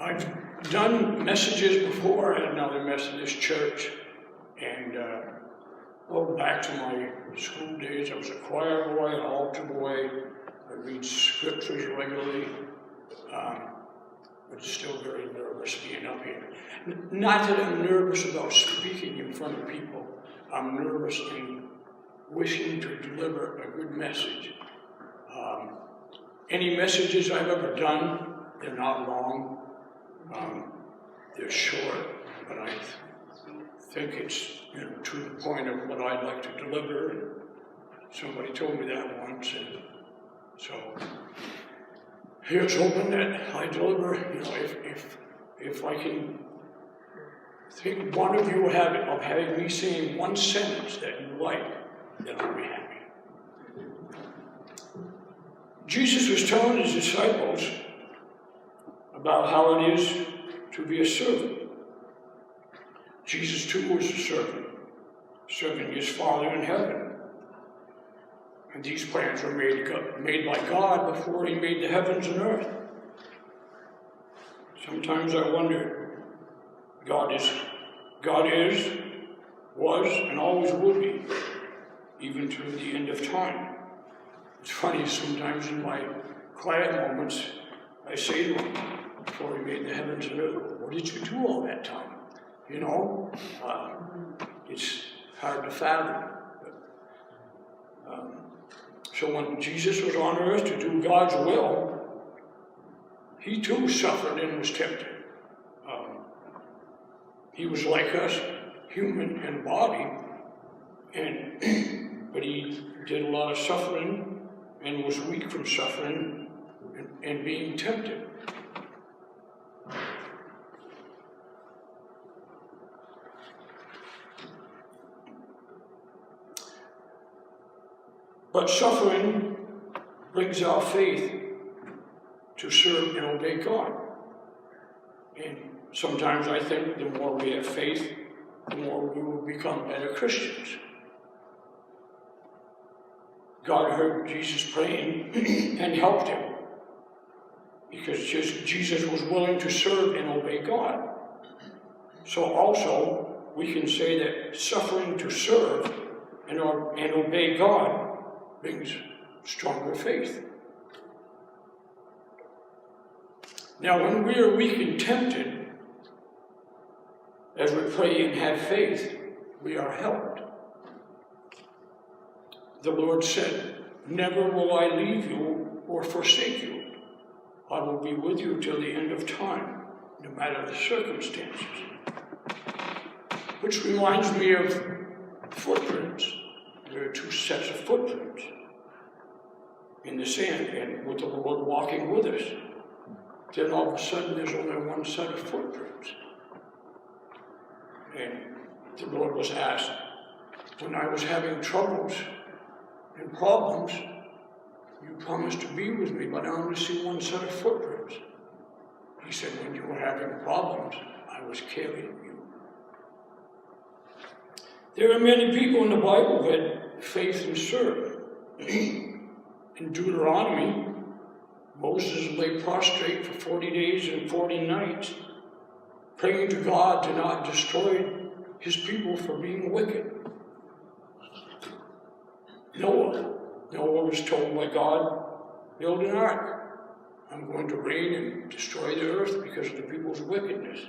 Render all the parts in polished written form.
I've done messages before at another Methodist church, and back to my school days, I was a choir boy, an altar boy. I read scriptures regularly, but still very nervous being up here. Not that I'm nervous about speaking in front of people. I'm nervous in wishing to deliver a good message. Any messages I've ever done, they're not long. They're short, but I think it's to the point of what I'd like to deliver. And somebody told me that once, and so here's hoping that I deliver. If I can think one of you of having me saying one sentence that you like, then I'll be happy. Jesus was telling his disciples about how it is to be a servant. Jesus too was a servant, serving his Father in heaven. And these plans were made by God before he made the heavens and earth. Sometimes I wonder, God is, was, and always will be, even to the end of time. It's funny, sometimes in my quiet moments, I say to him, before he made the heavens and earth, what did you do all that time? It's hard to fathom. So when Jesus was on earth to do God's will, he too suffered and was tempted. He was like us, human in body, but he did a lot of suffering and was weak from suffering and being tempted. But suffering brings our faith to serve and obey God. And sometimes I think the more we have faith, the more we will become better Christians. God heard Jesus praying and helped him because Jesus was willing to serve and obey God. So also, we can say that suffering to serve and obey God brings stronger faith. Now, when we are weak and tempted, as we pray and have faith, we are helped. The Lord said, "Never will I leave you or forsake you. I will be with you till the end of time, no matter the circumstances." Which reminds me of footprints. There are two sets of footprints in the sand, and with the Lord walking with us. Then all of a sudden there's only one set of footprints. And the Lord was asked, when I was having troubles and problems, you promised to be with me, but I only see one set of footprints. He said, when you were having problems, I was carrying you. There are many people in the Bible who had faith and served. In Deuteronomy, Moses lay prostrate for 40 days and 40 nights, praying to God to not destroy his people for being wicked. Noah was told by God, build an ark. I'm going to rain and destroy the earth because of the people's wickedness.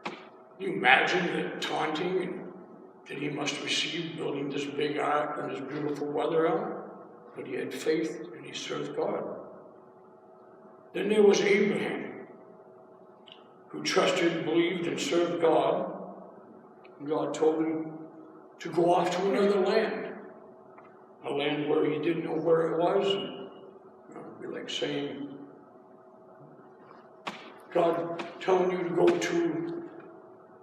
Can you imagine the taunting that he must receive building this big ark in this beautiful weather out? But he had faith and he served God. Then there was Abraham, who trusted, believed, and served God. And God told him to go off to another land, a land where he didn't know where it was. It'd be like saying, God telling you to go to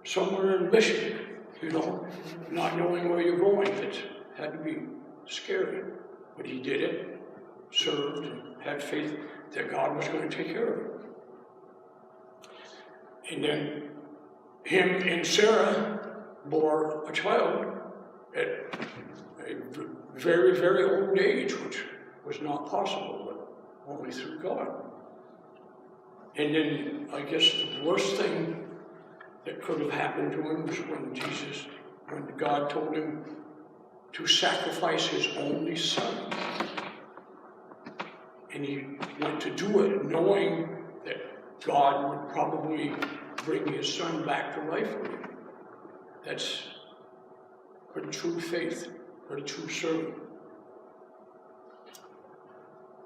somewhere in Michigan, not knowing where you're going. It had to be scary. But he did it, served, and had faith that God was going to take care of it. And then him and Sarah bore a child at a very, very old age, which was not possible, but only through God. And then I guess the worst thing that could have happened to him was when God told him to sacrifice his only son. And he went to do it knowing that God would probably bring his son back to life for him. That's pretty true faith, pretty true serving.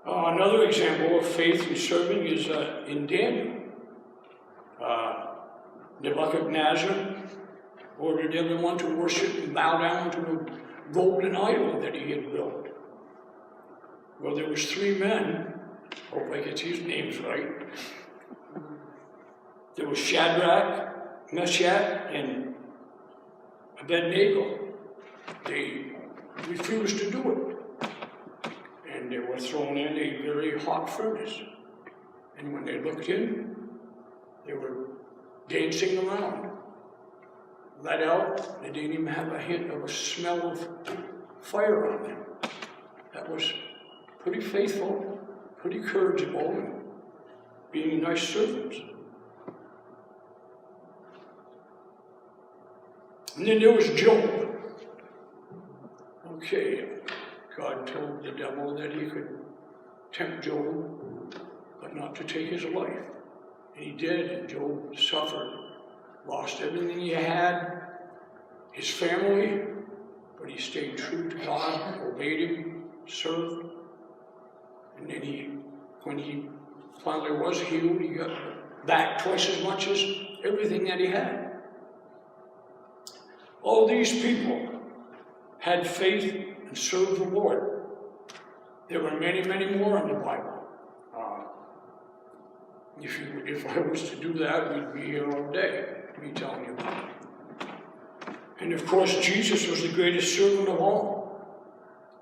Another example of faith and serving is in Daniel. Nebuchadnezzar ordered everyone to worship and bow down to a golden idol that he had built. Well, there was 3 men, hope I get these names right. There was Shadrach, Meshach, and Abednego. They refused to do it. And they were thrown in a very hot furnace. And when they looked in, they were dancing around. Let out, they didn't even have a hint of a smell of fire on them. That was pretty faithful, pretty courageable, and being nice servants. And then there was Job. Okay, God told the devil that he could tempt Job, but not to take his life. And he did, and Job suffered, lost everything he had, his family, but he stayed true to God, obeyed him, served. And then when he finally was healed, he got back twice as much as everything that he had. All these people had faith and served the Lord. There were many, many more in the Bible. If I was to do that, we'd be here all day, me telling you about it. And of course, Jesus was the greatest servant of all,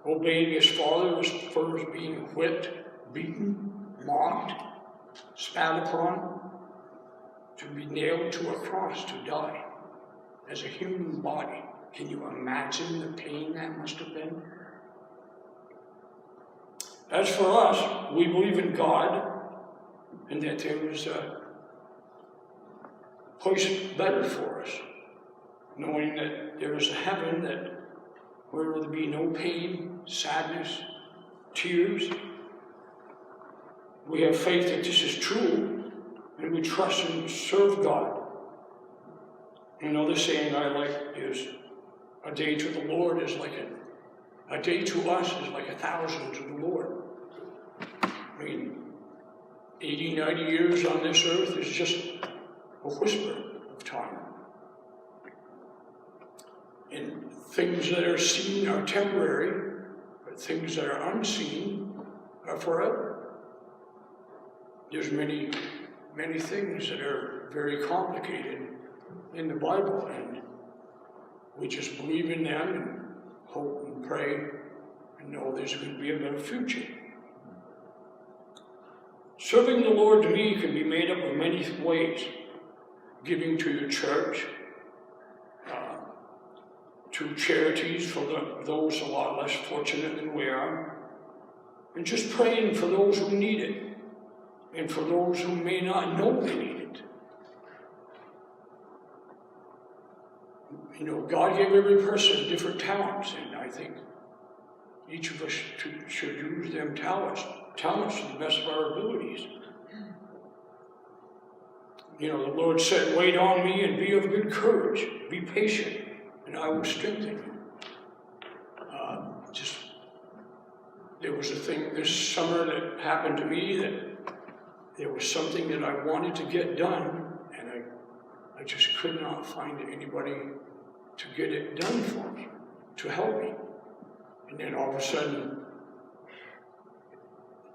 obeying his Father as far as being whipped, beaten, mocked, spat upon, to be nailed to a cross to die as a human body. Can you imagine the pain that must have been? As for us, we believe in God and that there was a place better for us, knowing that there is a heaven where there will be no pain, sadness, tears. We have faith that this is true, and we trust and serve God. The saying I like is, a day to the Lord is like a day to us is like 1,000 to the Lord. 80, 90 years on this earth is just a whisper of time. And things that are seen are temporary, but things that are unseen are forever. There's many, many things that are very complicated in the Bible, and we just believe in them and hope and pray and know there's going to be a better future. Serving the Lord to me can be made up of many ways. Giving to your church, to charities for those a lot less fortunate than we are, and just praying for those who need it, and for those who may not know they need it. God gave every person different talents, and I think each of us should use them talents to the best of our abilities. The Lord said, wait on me and be of good courage. Be patient, and I will strengthen you. There was a thing this summer that happened to me that there was something that I wanted to get done, and I just could not find anybody to get it done for me, to help me. And then all of a sudden,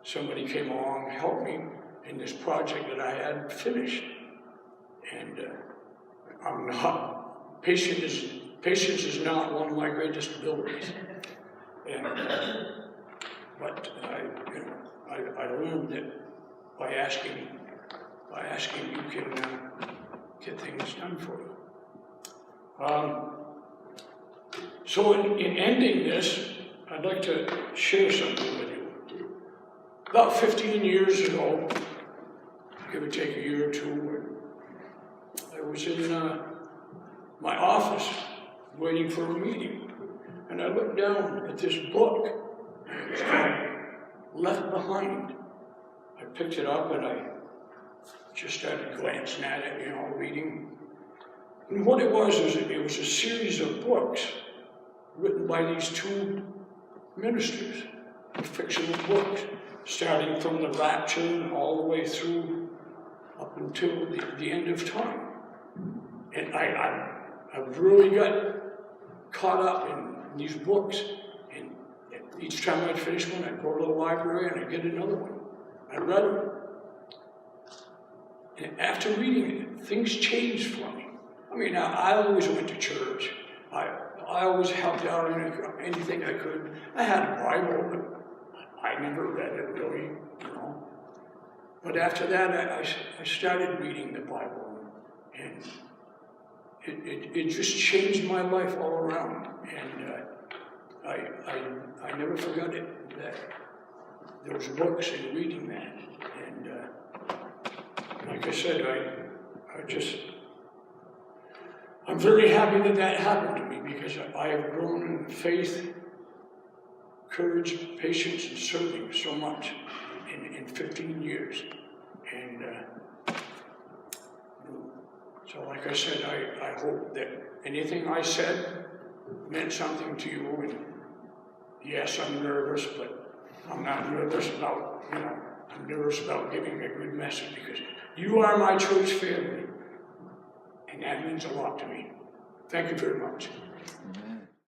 somebody came along and helped me, and this project that I had finished. And patience is not one of my greatest abilities. And, but I learned that by asking you can get things done for you. So in ending this, I'd like to share something with you. About 15 years ago, give or take a year or two. I was in my office waiting for a meeting, and I looked down at this book. It's called Left Behind. I picked it up and I just started glancing at it, reading. And what it was it was a series of books written by these two ministers, fictional books, starting from the rapture and all the way through up until the end of time. And I really got caught up in these books. And each time I'd finish one, I'd go to the library and I'd get another one. I read them. And after reading it, things changed for me. I mean, I always went to church. I always helped out in anything I could. I had a Bible, but I never read it really, But after that, I started reading the Bible, and it just changed my life all around. And I never forgot it, that those books and reading that. And like I said, I'm very happy that happened to me, because I have grown in faith, courage, patience, and serving so much in 15 years. And so like I said, I hope that anything I said meant something to you. And yes, I'm nervous, but I'm not nervous about, I'm nervous about giving a good message, because you are my church family. And that means a lot to me. Thank you very much.